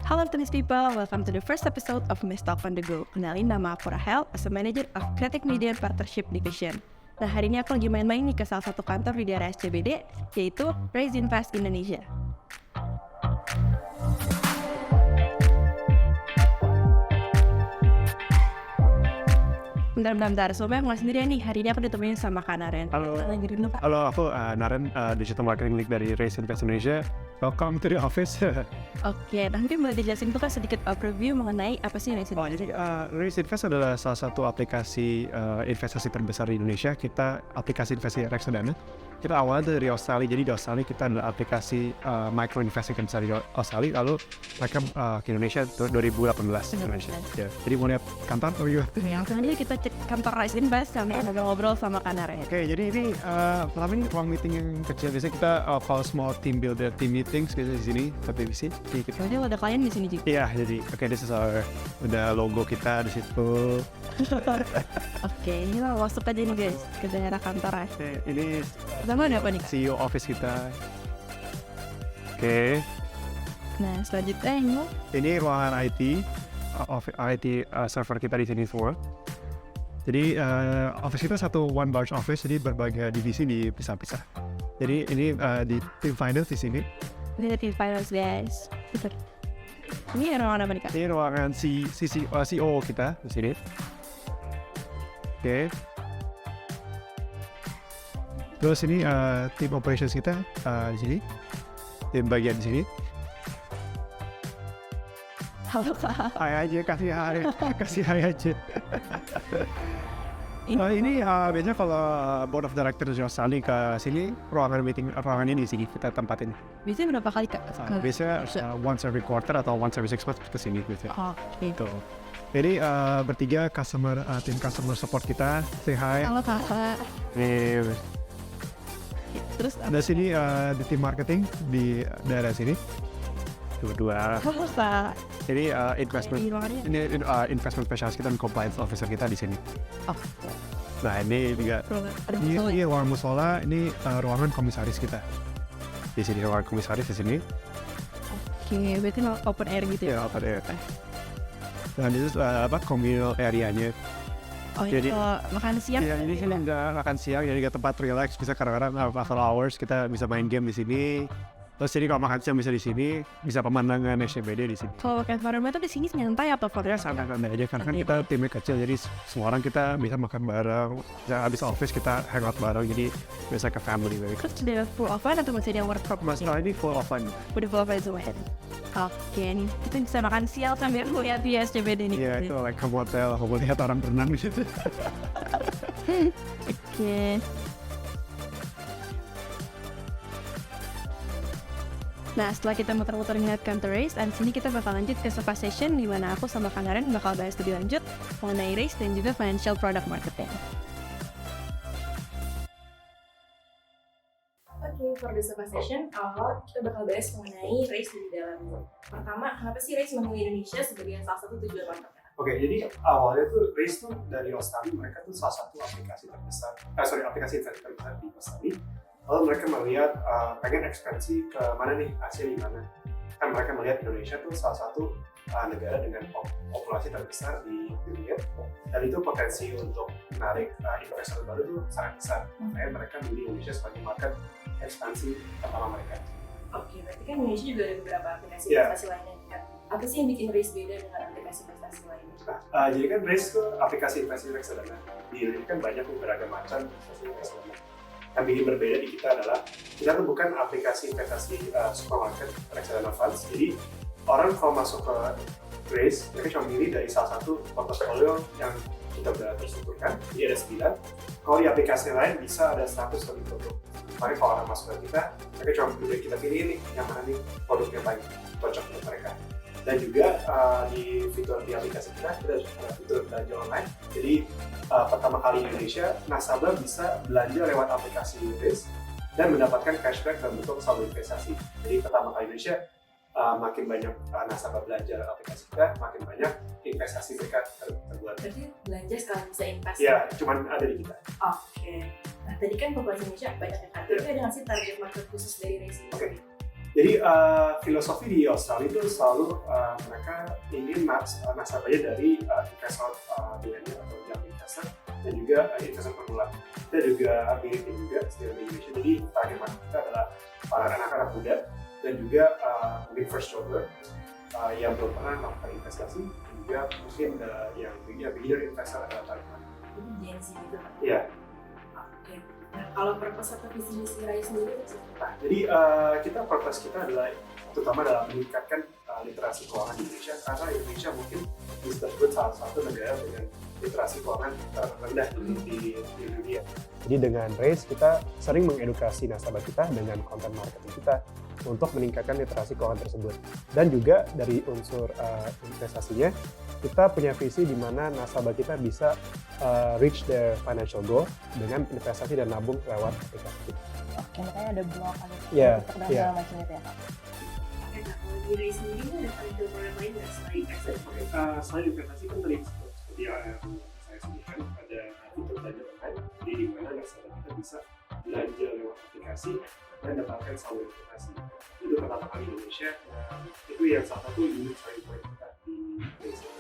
Halo Optimis People, welcome to the first episode of Miss Talk on the Go. Kenalin, nama aku Rahel, as a manager of Creative Media Partnership Division. Nah, hari ini aku lagi main-main nih ke salah satu kantor di daerah SCBD, yaitu Raise Invest Indonesia. Bentar, sebelumnya aku nggak sendirian nih, hari ini aku ditemenin sama Kak Naren. Halo, aku Naren, Digital Marketing Lead dari Raise Invest Indonesia. Welcome to the office. Oke, nanti boleh dijelasin tuh kan sedikit overview mengenai apa sih Raise Invest? Jadi Raise Invest adalah salah satu aplikasi investasi terbesar di Indonesia. Kita aplikasi investasi reksadana. Kita awalnya dari Australia, jadi di Australia kita adalah aplikasi micro investasi terbesar di Australia. Lalu mereka ke Indonesia 2018. Indonesia. Ya. Jadi mau lihat kantor? Langsung aja kita cek kantor Raise Invest, kami ngobrol sama Kak Naren. Oke, jadi ini pertama ini ruang meeting yang kecil. Biasanya kita call small team builder, team meetings gitu di sini, tapi di sini. Jadi ada klien di sini juga. Iya, jadi this is our udah logo kita di situ. Oke, ini lah masuk aja nih guys ke daerah kantor ya. Oke, ini Pertama ada apa nih? CEO office kita. Oke, Nah, selanjutnya ini ruangan IT, server kita di sini semua. Jadi office kita satu one large office, jadi berbagai divisi dipisah-pisah. Jadi ini di team finance di sini. ada team finance guys. Ini ruangan apa nih Kak? Ini ruangan CEO kita di sini. Oke. Terus ini tim operations kita di sini. Tim bagian di sini. Halo Kak. Hai aja, kasih hai aja. Ini biasanya kalau board of directors di Australia ke sini, ruangan ini di sini kita tempatin. Biasanya berapa kali Kak? Biasanya once every quarter atau once every 6 months ke sini biasanya. Oke. Gitu. Jadi bertiga tim customer support kita, say hi. Halo Kak. Nih, Terus ada sini di tim marketing di daerah sini. Dua. Halo Kak. Jadi investment Ini investment specialist kita dan compliance officer kita di sini. Oh. Nah ini juga Ada ini ruangan musola, ini ruangan komisaris kita. Di sini ruangan komisaris di sini. Oke, berarti open air gitu ya? Ya open air. Dan itu communal area-nya. Oh, jadi makan siang? Ya ini sini enggak makan siang, jadi nggak tempat relax. Bisa kadang-kadang after hours kita bisa main game di sini. Terus jadi kalau makan siang bisa di sini, bisa pemandangan SCBD di sini. Kalau work environment tuh di sini nyantai atau Ya santai-santai aja, karena kan kita timnya kecil, jadi semua orang kita bisa makan bareng. Bisa habis office kita hangout bareng, jadi bisa ke family. Terus ada full offline atau masih ada work from home? Masalah ini full offline. Udah full offline semua. Oke, nih kita bisa makan siang sambil lihat di SCBD nih. Iya, itu like ke hotel, aku lihat orang berenang di situ. Oke. Nah, setelah kita muter-muter ngeliat kantor Raise, dan sini kita bakal lanjut ke sebuah session di mana aku sama Kak Naren bakal bahas lebih lanjut mengenai Raise dan juga financial product marketing. Oke, for the sebuah session, awal kita bakal bahas mengenai Raise di dalamnya. Pertama, kenapa sih Raise memilih Indonesia sebagai salah satu tujuan marketing? Oke, jadi awalnya tuh Raise tuh dari Australia, mereka tuh salah satu aplikasi terbesar, aplikasi investasi terbesar di Australia. Lalu mereka melihat pengen ekspansi ke mana nih, Asia di mana. Kan mereka melihat Indonesia tuh salah satu negara dengan populasi terbesar di dunia, dan itu potensi untuk menarik investor baru tuh sangat besar. Makanya mereka memilih Indonesia sebagai market ekspansi pertama mereka. Oke, berarti kan Indonesia juga ada beberapa aplikasi investasi lainnya kan? Apa sih yang bikin Raise beda dengan aplikasi investasi lainnya? Nah, jadi kan Raise tuh aplikasi investasi reksadana. Di Indonesia kan banyak beragam macam investasi reksadana. Yang bikin berbeda di kita adalah kita tuh bukan aplikasi investasi supermarket reksadana funds. Jadi orang kalau masuk ke Raise, mereka cuma milih dari salah satu portofolio yang kita udah terstrukturkan. Jadi ada 9. Kalau di aplikasi lain bisa ada 100 lebih produk. Makanya kalau orang masuk ke kita, mereka cuma pilih kita pilih nih yang mana nih produk yang paling cocok untuk mereka. Dan juga di fitur di aplikasi kita ada fitur belanja online. Jadi pertama kali di Indonesia, nasabah bisa belanja lewat aplikasi Raise dan mendapatkan cashback dalam bentuk saldo investasi. Jadi pertama kali di Indonesia, makin banyak nasabah belanja aplikasi kita, makin banyak investasi mereka terbuat. Berarti belanja sekalian bisa invest? Ya, cuman ada di kita. Oke. Nah, tadi kan populasi Indonesia banyak yang kan. Tapi ada nggak sih target market khusus dari Raise? Oke. Jadi filosofi di Australia itu selalu mereka ingin nasabahnya dari investor milenial atau young investor dan juga investor pemula. Kita juga mirip juga secara Indonesia. Jadi target market kita adalah para anak-anak muda dan juga mungkin first jobber yang belum pernah melakukan investasi dan juga mungkin yang beginner investor adalah target market. Itu Gen Z gitu kan? Iya. Oke. Nah, kalau purpose atau visi misi Rai sendiri itu Nah, jadi purpose kita adalah terutama dalam meningkatkan literasi keuangan di Indonesia karena Indonesia mungkin disebut salah satu negara dengan literasi keuangan terendah di dunia. Jadi dengan Raise kita sering mengedukasi nasabah kita dengan konten marketing kita untuk meningkatkan literasi keuangan tersebut. Dan juga dari unsur investasinya kita punya visi di mana nasabah kita bisa reach their financial goal dengan investasi dan nabung lewat aplikasi. Oke, makanya ada blog, ada Iya, dan iya. segala macam itu ya Kak. Oke, nah kalau di Rai sendiri ini ada financial program lain nggak selain investasi? Selain investasi kan tadi seperti yang saya sebutkan ada fitur belanja online, jadi di mana nasabah kita bisa belanja lewat aplikasi dan dapatkan saldo investasi. Itu pertama kali di Indonesia dan itu yang salah satu unit selling point kita di Indonesia.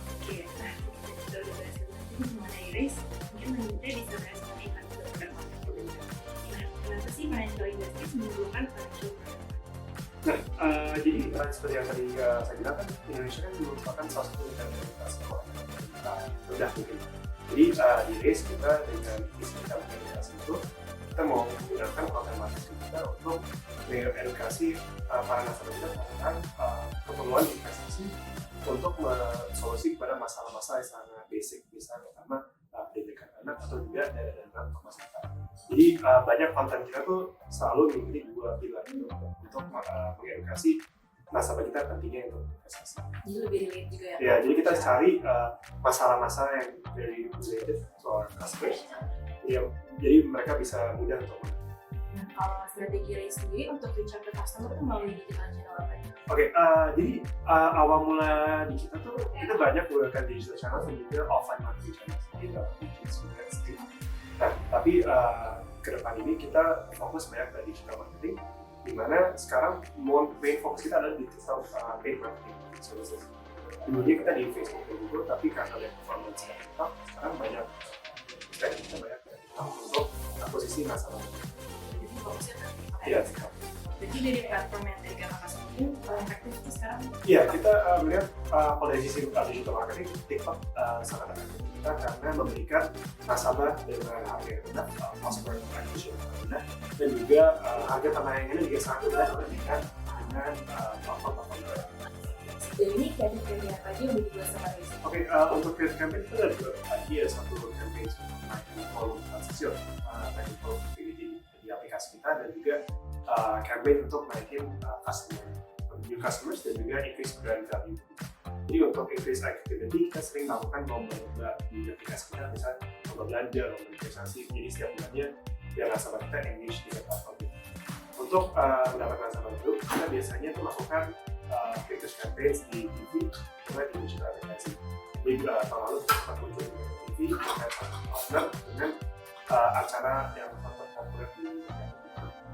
Oke, nah kita udah bahas tadi mengenai Rais, mungkin lanjutnya bisa bahas mengenai financial program. Nah, kenapa sih financial industry memerlukan financial program? Nah, jadi seperti yang tadi saya bilang kan Indonesia kan merupakan salah satu negara yang literasi keuangan rendah mungkin. Jadi di Raise kita dengan visi kita mengedukasi itu kita mau menggunakan konten marketing kita untuk mengedukasi para nasabah kita tentang keperluan investasi untuk solusi kepada masalah-masalah yang sangat basic, misalnya pertama pendidikan anak atau juga dana untuk masyarakat. Jadi banyak konten kita tuh selalu mengikuti dua pilar itu untuk mengedukasi nasabah kita pentingnya untuk investasi. Jadi lebih relate juga ya? Ya, jadi kita cari masalah-masalah yang very related to our customers. Jadi mereka bisa mudah untuk. Nah, kalau strategi Rai sendiri untuk reach out ke customer itu melalui digital channel apa ya? Oke, jadi awal mula di kita tuh kita banyak menggunakan digital channel dan juga offline marketing channel seperti Instagram, Street. Nah, tapi ke depan ini kita fokus banyak ke digital marketing, di mana sekarang main fokus kita adalah digital paid marketing services. Dulunya kita di Facebook dan Google, tapi karena ada performance yang tetap, sekarang banyak kita banyak untuk akuisisi nasabah. Jadi fokusnya ke Iya. Jadi dari platform yang tadi kakak sebutin, paling efektif itu sekarang Iya, kita melihat kalau dari sisi digital marketing, TikTok sangat efektif kita karena memberikan nasabah dengan harga yang rendah, cost per acquisition yang rendah, dan juga harga penayangannya juga sangat rendah dibandingkan dengan platform-platform lain. dan ini kreatif-kreatif apa aja yang dibuat sama Rai? Oke, untuk creative campaign itu ada dua. Tadi ada satu campaign untuk naikin volume transaksi, naikin volume activity di aplikasi kita, dan juga campaign untuk naikin new customers dan juga increase brand value. Jadi untuk increase activity kita sering melakukan lomba-lomba di aplikasi kita, misalnya lomba belanja, lomba investasi. Jadi setiap bulannya biar nasabah kita engage di platform kita. Untuk mendapatkan nasabah baru, kita biasanya tuh melakukan creative campaigns di TV, mulai di digital aplikasi. Jadi tahun lalu kita muncul di TV dengan partner dengan acara yang sangat populer di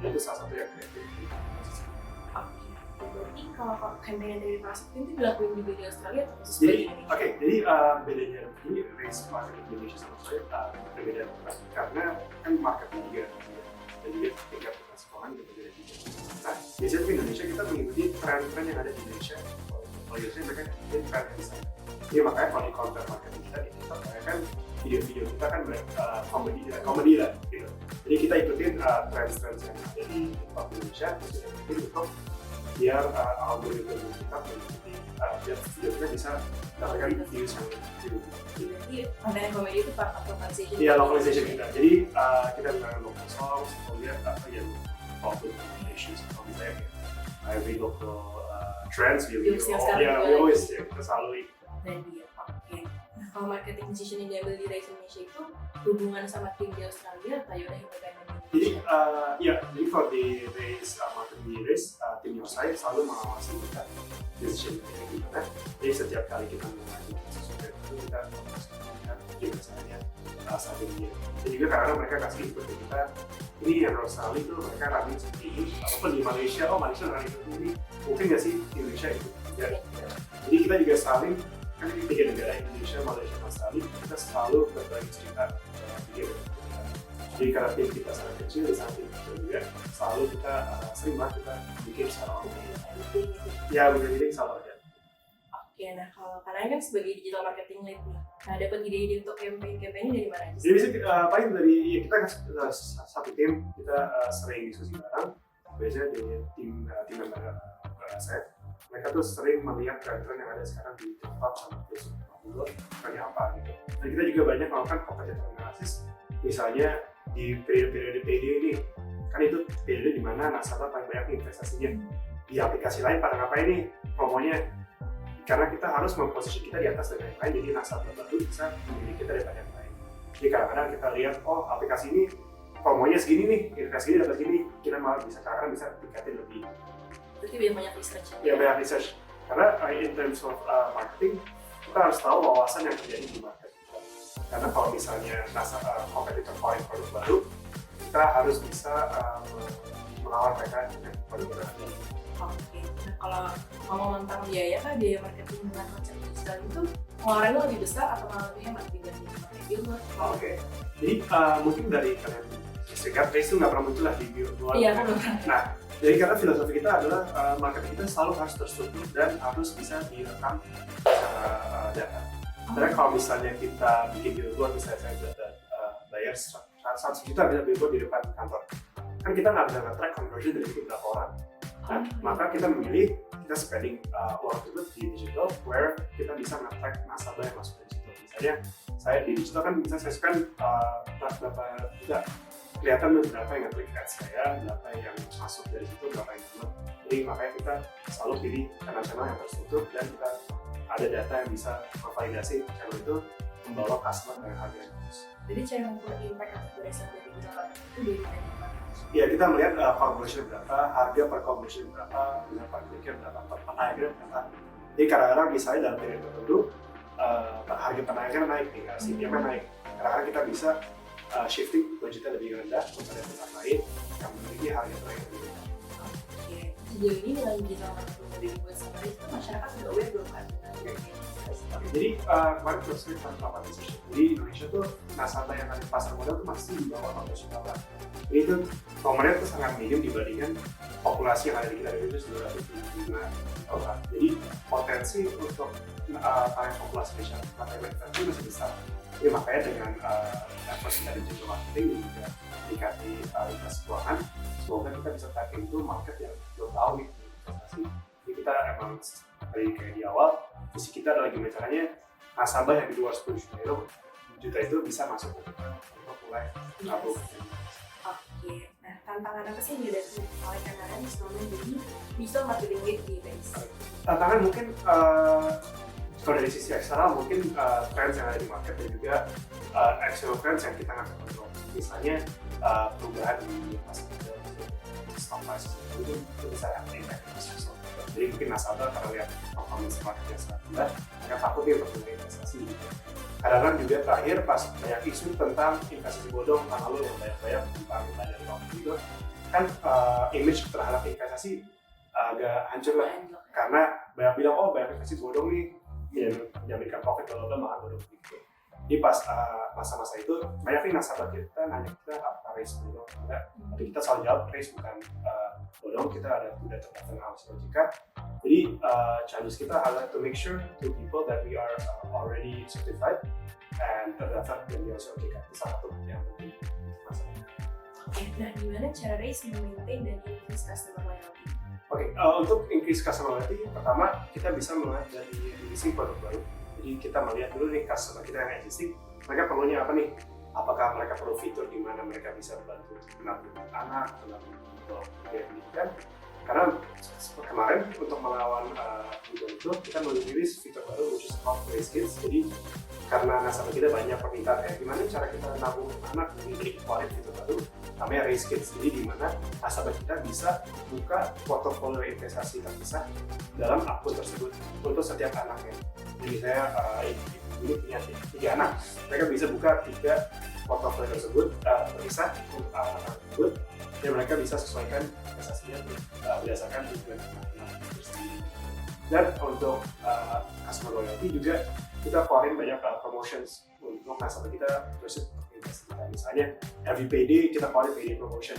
itu salah satu yang kreatif. Berarti kalau campaign yang dari marketing itu dilakuin juga di Australia atau khusus Jadi, di Indonesia? jadi bedanya ini race market di Indonesia sama Australia berbeda karena kan marketnya juga dan juga tingkat keuangan juga berbeda juga. Nah, biasanya di Indonesia kita mengikuti tren-tren yang ada di Indonesia. Kalau biasanya mereka ikutin tren yang di sana. Jadi makanya kalau di content marketing kita di TikTok, kan video-video kita kan komedi lah gitu. Jadi kita ikutin tren-tren yang ada di TikTok Indonesia, terus kita ikutin untuk biar algoritma kita mengikuti biar video kita bisa mendapatkan views yang lebih. Berarti konten komedi itu part of localization? Iya, localization kita. Jadi kita menggunakan local songs, kemudian apa yang local recommendations, kalau misalnya every local trends, we always kita selalu Dan dia, oke. Nah, kalau marketing decision yang diambil di Rise Indonesia itu hubungan sama tim di Australia atau yaudah independen di Jadi, Indonesia? jadi kalau di race marketing di race, tim Yosai selalu mengawasi kita decision making gimana. Jadi setiap kali kita mengajukan sesuatu dari itu kita mempersiapkan gimana caranya savingnya. Dan juga karena mereka kasih input ke kita, ini yang Australia itu mereka running seperti ini, ataupun di Malaysia, Malaysia running seperti ini, mungkin nggak sih di Indonesia itu? Ya. Jadi kita juga saling, kan ini 3 negara, Indonesia, Malaysia, dan Australia, kita selalu berbagi cerita di kita. Jadi karena tim kita sangat kecil, di samping itu juga selalu kita sering banget kita bikin secara online. Ya, benar-benar sama aja. Oke, nah kalau kalian kan sebagai digital marketing lead nih, nah dapat ide-ide untuk campaign dari mana aja? Jadi biasanya paling dari kita kan satu tim, kita sering diskusi bareng. Biasanya di tim member saya, mereka tuh sering melihat tren-tren yang ada sekarang di TikTok sama Facebook, Google, seperti apa gitu. Dan kita juga banyak melakukan competitor analysis, misalnya di periode-periode PD ini, kan itu periode di mana nasabah paling banyak investasinya. Di aplikasi lain pada ngapain nih promonya? Karena kita harus memposisi kita di atas dari yang lain, jadi nasabah baru bisa memilih kita daripada yang lain. Jadi kadang-kadang kita lihat, aplikasi ini promonya segini nih, investasi ini dapat segini, kita malah bisa kadang-kadang bisa tingkatin lebih. Berarti banyak research Ya, banyak research. Karena in terms of marketing, kita harus tahu wawasan yang terjadi di market. Karena kalau misalnya kompetitor paling produk baru, kita harus bisa melawan mereka dengan produk baru. Oke, nah kalau ngomong tentang biaya kan, biaya marketing dengan konsep digital itu pengeluarannya lebih besar atau malah lebih hemat dibanding pakai billboard? Oke, jadi mungkin dari kalian serikat race itu nggak pernah muncul lah di billboard. Iya, kan. Nah, jadi karena filosofi kita adalah marketing kita selalu harus terstruktur dan harus bisa direkam secara data. Karena kalau misalnya kita bikin billboard, misalnya saya bayar 100 juta bisa billboard di depan kantor, kan kita nggak bisa nge-track conversion dari itu berapa orang. Nah, maka kita memilih kita spending uang tersebut di digital, where kita bisa nge-track nasabah yang masuk ke digital. Misalnya saya di digital kan bisa saya spend berapa juta, kelihatan berapa yang nge-click ads saya, berapa yang masuk dari situ, berapa yang download. Jadi makanya kita selalu pilih channel-channel yang terstruktur dan kita ada data yang bisa memvalidasi channel itu membawa customer dengan harga yang bagus. Jadi cara mengukur impact atau berdasar dari digital marketing itu dari mana? Ya, kita melihat conversion berapa, harga per conversion berapa, per klik berapa, per penaikan berapa. Jadi kadang-kadang misalnya dalam periode tertentu harga penaikan naik nih, CPM naik. Kadang-kadang kita bisa shifting budgetnya lebih rendah kepada tempat lain yang memiliki harga penaikan lebih rendah. Oke, sejauh ini dengan digital marketing dari dibuat sama itu masyarakat sudah aware belum kan? Jadi kemarin terus kita melakukan research. Jadi Indonesia tuh nasabah yang ada di pasar modal tuh masih di bawah 14 juta. Jadi itu pemerintah tuh sangat minim dibandingkan populasi yang ada di kita itu 275 juta. Jadi potensi untuk target populasi masyarakat itu masih besar. Jadi makanya dengan efforts kita di digital marketing dan juga dikasih lintas keuangan, semoga kita bisa tap into market yang belum tahu nih investasi. Jadi kita emang dari kayak di awal, visi kita adalah gimana caranya nasabah yang di luar 10 juta itu bisa masuk ke kita untuk mulai nabung. Oke, nah tantangan apa sih yang dihadapi oleh kalian selama jadi digital marketing lead di Race? Tantangan mungkin kalau dari sisi eksternal mungkin trends yang ada di market dan juga external trends yang kita nggak bisa kontrol. Misalnya perubahan di pasar modal, stock prices itu bisa impact bisnis. Jadi mungkin nasabah karena lihat performance marketnya sangat rendah, mereka takut dia untuk investasi gitu. Kadang-kadang juga terakhir pas banyak isu tentang investasi bodong, karena lo yang banyak-banyak tentang dari waktu itu, kan image terhadap investasi agak hancur lah. Karena banyak bilang, banyak investasi bodong nih, menjaminkan profit kalau malah bodong gitu. Jadi pas masa-masa itu banyak nih nasabah kita nanya kita apakah race bodong enggak, tapi kita selalu jawab race bukan bodong, kita ada terdaftar harus logika. Jadi challenge kita adalah to make sure to people that we are already certified and terdaftar dan di harus logika. Itu salah satu yang penting masalah. Oke, nah gimana cara Race maintain dan increase customer loyalty? Oke, untuk increase customer loyalty, pertama kita bisa melihat dari existing produk baru. Jadi kita melihat dulu nih customer kita yang existing, mereka perlunya apa nih? Apakah mereka perlu fitur di mana mereka bisa bantu menabung anak, menabung biaya pendidikan? Karena kemarin untuk melawan itu kita merilis fitur baru which is called Race Kids. Jadi karena nasabah kita banyak permintaan, gimana cara kita nabung anak, jadi keluarin fitur baru namanya Race Kids. Jadi di mana nasabah kita bisa buka portofolio investasi terpisah dalam akun tersebut untuk setiap anaknya. Jadi saya ini punya 3 anak, mereka bisa buka 3 portofolio tersebut berpisah untuk anak-anak tersebut, dan mereka bisa sesuaikan investasinya berdasarkan tujuan anak tersebut. Dan untuk customer loyalty juga kita keluarin banyak promotions untuk nasabah kita terus investasi kita. Misalnya every payday kita keluarin payday promotion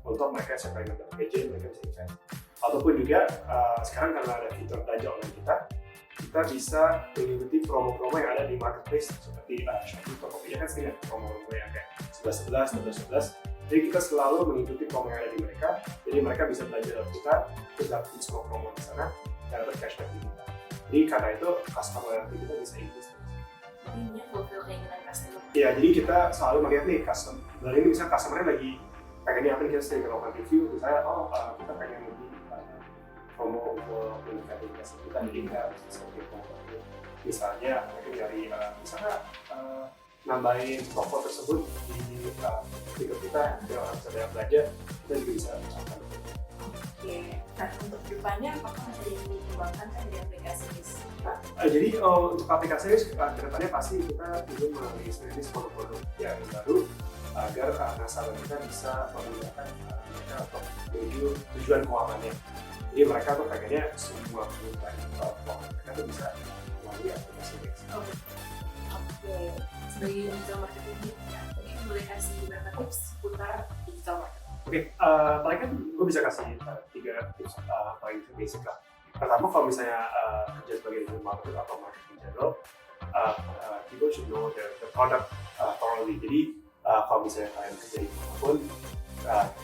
untuk mereka siapa yang dapat gadget mereka bisa invest. Ataupun juga sekarang karena ada fitur belanja online kita bisa mengikuti promo-promo yang ada di marketplace seperti Shopee, Tokopedia kan sering ada promo-promo yang kayak 11-11, 12-11. Jadi kita selalu mengikuti promo yang ada di mereka, jadi mereka bisa belanja dari kita, terus dapetin semua promo di sana, dan dapat cashback di kita. Jadi karena itu customer loyalty kita bisa increase. Ini fulfill keinginan customer. Ya, jadi kita selalu melihat nih customer. Dari ini misalnya customer-nya lagi pengen apa nih, kita sering melakukan review, misalnya kita pengen lebih promo untuk meningkatkan investasi kita, jadi kita bisa seperti promo. Misalnya mereka nyari misalnya nambahin toko tersebut di fitur kita, biar orang bisa banyak belanja, kita juga bisa mencapai. Oke, nah untuk depannya apakah masih dikembangkan kan di aplikasi RIS? Jadi untuk aplikasi RIS kedepannya pasti kita ingin merilis produk-produk yang baru agar nasabah kita bisa menggunakan mereka untuk menuju tujuan keuangannya. Jadi mereka tuh pengennya semua kebutuhan keuangan mereka tuh bisa melalui aplikasi RIS. Oke, sebagai digital marketing mungkin boleh kasih beberapa tips seputar digital marketing. Oke, paling kan gue bisa kasih 3 tips paling basic lah. Pertama, kalau misalnya kerja sebagai digital marketer atau marketing general, people should know the product thoroughly. Jadi kalau misalnya kalian kerja di manapun,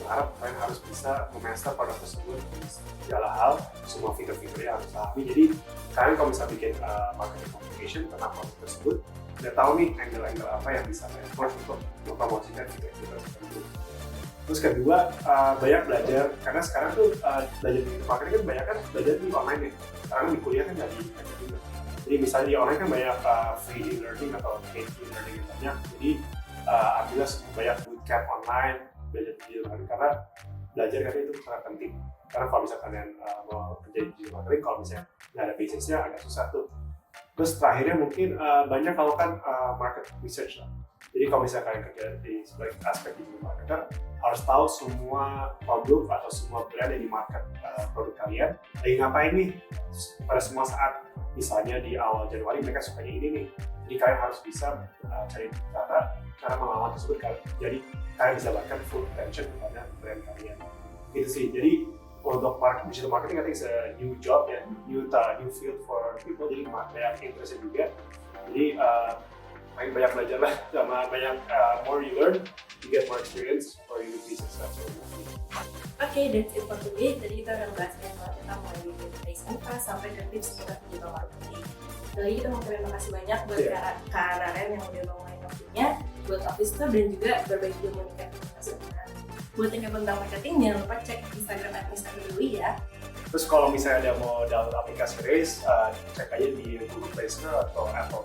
berharap kalian harus bisa memaster produk tersebut di segala hal, semua fitur-fiturnya harus pahami. Jadi kalian kalau misalnya bikin marketing communication tentang produk tersebut, udah tahu nih angle-angle apa yang bisa kalian approach untuk mempromosikan fitur-fitur tersebut. Terus kedua, banyak belajar, karena sekarang tuh belajar di marketing kan banyak kan belajar di online ya. Sekarang di kuliah kan nggak di juga. Jadi misalnya di online kan banyak free e-learning atau paid e-learning yang banyak. Jadi ambillah banyak bootcamp online, belajar digital marketing, karena belajar kan itu sangat penting. Karena kalau misalnya kalian mau kerja di digital marketing, kalau misalnya nggak ada basicsnya agak susah tuh. Terus terakhirnya mungkin banyak kalau kan market research lah. Jadi kalau misalnya kalian kerja di sebagai aspek digital marketer, harus tahu semua produk atau semua brand yang di market produk kalian lagi ngapain nih pada semua saat. Misalnya di awal Januari mereka sukanya ini nih, jadi kalian harus bisa cari cara melawan tersebut, jadi kalian bisa dapatkan full attention kepada brand kalian. Gitu sih. Jadi untuk digital marketing I think is a new job ya, new field for people, jadi banyak interest juga. Jadi banyak belajar lah, sama banyak more you learn, you get more experience for you to be successful. Oke, that's it for today. Tadi kita udah bahas banget tentang mulai dari base sampai ke tips seputar digital marketing. Lagi kita mau terima kasih banyak buat Kak Naren yang udah ngomongin topiknya, buat Office dan juga berbagi ilmu kita. Buat yang tentang marketing, jangan lupa cek Instagram dulu ya. Terus kalau misalnya ada mau download aplikasi RIS, cek aja di Google Play Store atau Apple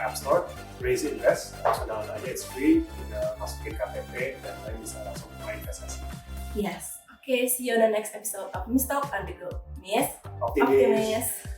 App Store, RIS Invest, langsung download aja, it's free, tinggal masukin KTP dan kalian bisa langsung mulai investasi. Yes, okay, see you on the next episode of Mistalk on the Go. Yes, Optimis.